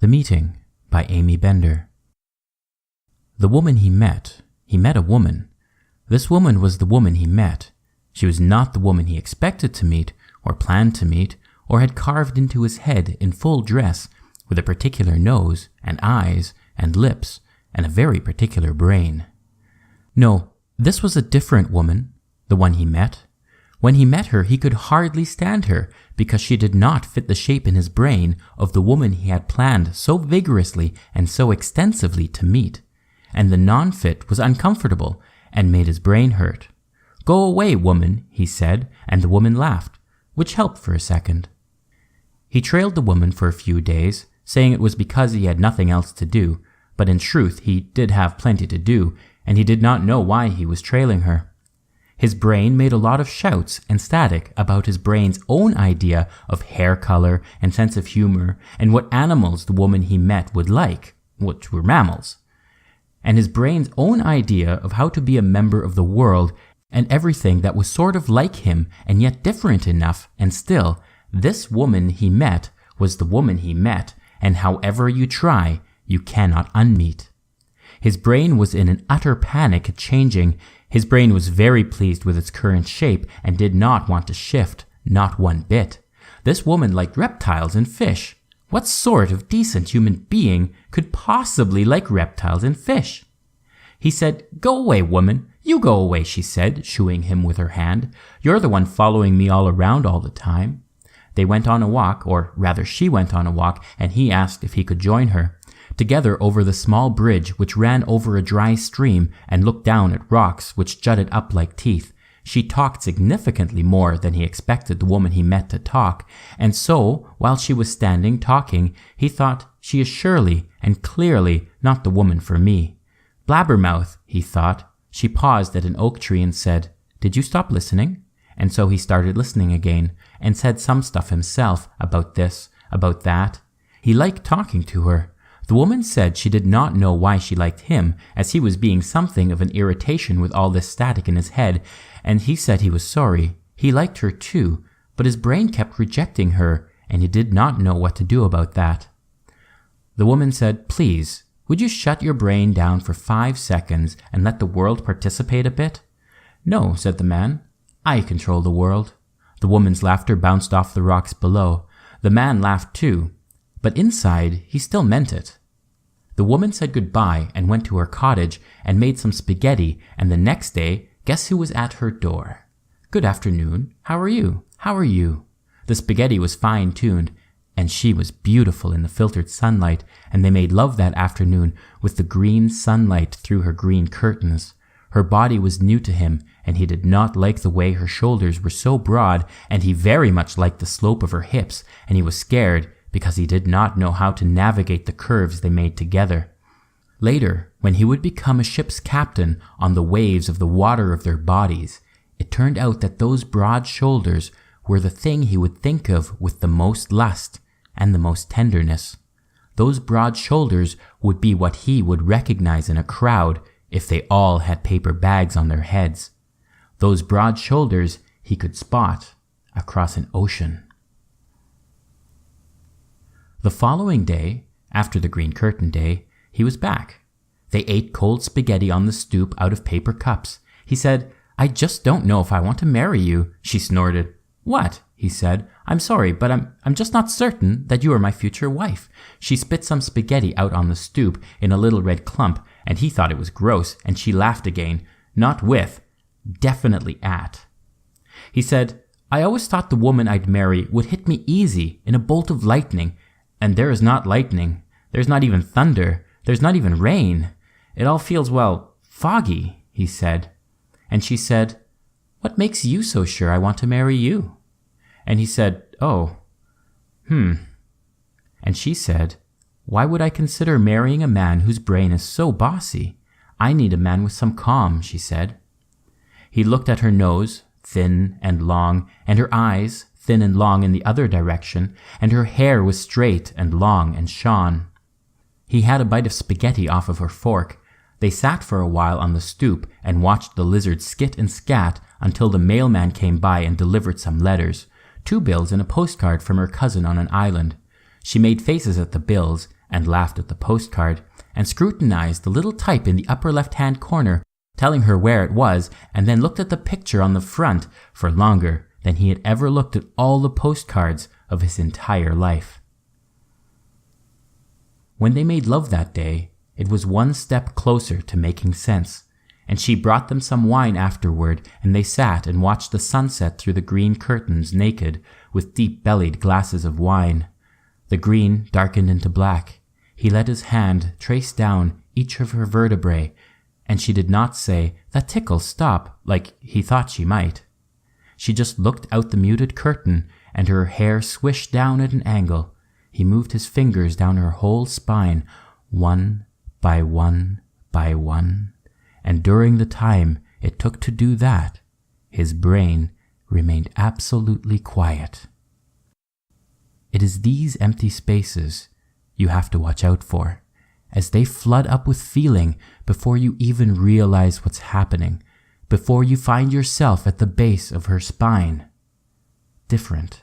The Meeting by Aimee Bender. The woman he met a woman. This woman was the woman he met. She was not the woman he expected to meet, or planned to meet, or had carved into his head in full dress, with a particular nose, and eyes, and lips, and a very particular brain. No, this was a different woman, the one he met. When he met her, he could hardly stand her, because she did not fit the shape in his brain of the woman he had planned so vigorously and so extensively to meet, and the non-fit was uncomfortable and made his brain hurt. "Go away, woman," he said, and the woman laughed, which helped for a second. He trailed the woman for a few days, saying it was because he had nothing else to do, but in truth he did have plenty to do, and he did not know why he was trailing her. His brain made a lot of shouts and static about his brain's own idea of hair color and sense of humor and what animals the woman he met would like, which were mammals. And his brain's own idea of how to be a member of the world and everything that was sort of like him and yet different enough, and still, this woman he met was the woman he met, and however you try, you cannot unmeet. His brain was in an utter panic at changing. His brain was very pleased with its current shape and did not want to shift, not one bit. This woman liked reptiles and fish. What sort of decent human being could possibly like reptiles and fish? He said, "Go away, woman. You go away," she said, shooing him with her hand. "You're the one following me all around all the time." They went on a walk, or rather she went on a walk, and he asked if he could join her. Together over the small bridge which ran over a dry stream and looked down at rocks which jutted up like teeth. She talked significantly more than he expected the woman he met to talk, and so, while she was standing talking, he thought, she is surely and clearly not the woman for me. Blabbermouth, he thought. She paused at an oak tree and said, "Did you stop listening?" And so he started listening again, and said some stuff himself about this, about that. He liked talking to her. The woman said she did not know why she liked him, as he was being something of an irritation with all this static in his head, and he said he was sorry. He liked her too, but his brain kept rejecting her, and he did not know what to do about that. The woman said, "Please, would you shut your brain down for 5 seconds and let the world participate a bit?" "No," said the man. "I control the world." The woman's laughter bounced off the rocks below. The man laughed too, but inside he still meant it. The woman said goodbye and went to her cottage and made some spaghetti, and the next day, guess who was at her door? "Good afternoon. How are you? How are you?" The spaghetti was fine-tuned, and she was beautiful in the filtered sunlight, and they made love that afternoon with the green sunlight through her green curtains. Her body was new to him, and he did not like the way her shoulders were so broad, and he very much liked the slope of her hips, and he was scared because he did not know how to navigate the curves they made together. Later, when he would become a ship's captain on the waves of the water of their bodies, it turned out that those broad shoulders were the thing he would think of with the most lust and the most tenderness. Those broad shoulders would be what he would recognize in a crowd if they all had paper bags on their heads. Those broad shoulders he could spot across an ocean. The following day, after the green curtain day, he was back. They ate cold spaghetti on the stoop out of paper cups. He said, "I just don't know if I want to marry you." She snorted. "What?" he said. "I'm sorry, but I'm just not certain that you are my future wife." She spit some spaghetti out on the stoop in a little red clump, and he thought it was gross, and she laughed again. Not with, definitely at. He said, "I always thought the woman I'd marry would hit me easy in a bolt of lightning. And there is not lightning. There's not even thunder. There's not even rain. It all feels, well, foggy," he said. And she said, "What makes you so sure I want to marry you?" And he said, "Oh, And she said, "Why would I consider marrying a man whose brain is so bossy? I need a man with some calm," she said. He looked at her nose, thin and long, and her eyes, thin and long in the other direction, and her hair was straight and long and shone. He had a bite of spaghetti off of her fork. They sat for a while on the stoop and watched the lizard skit and scat until the mailman came by and delivered some letters, 2 bills and a postcard from her cousin on an island. She made faces at the bills, and laughed at the postcard, and scrutinized the little type in the upper left-hand corner, telling her where it was, and then looked at the picture on the front for longer than he had ever looked at all the postcards of his entire life. When they made love that day, it was one step closer to making sense, and she brought them some wine afterward, and they sat and watched the sunset through the green curtains naked, with deep-bellied glasses of wine. The green darkened into black. He let his hand trace down each of her vertebrae, and she did not say, "That tickles, stop," like he thought she might. She just looked out the muted curtain, and her hair swished down at an angle. He moved his fingers down her whole spine, one by one by one, and during the time it took to do that, his brain remained absolutely quiet. It is these empty spaces you have to watch out for, as they flood up with feeling before you even realize what's happening, before you find yourself at the base of her spine. Different.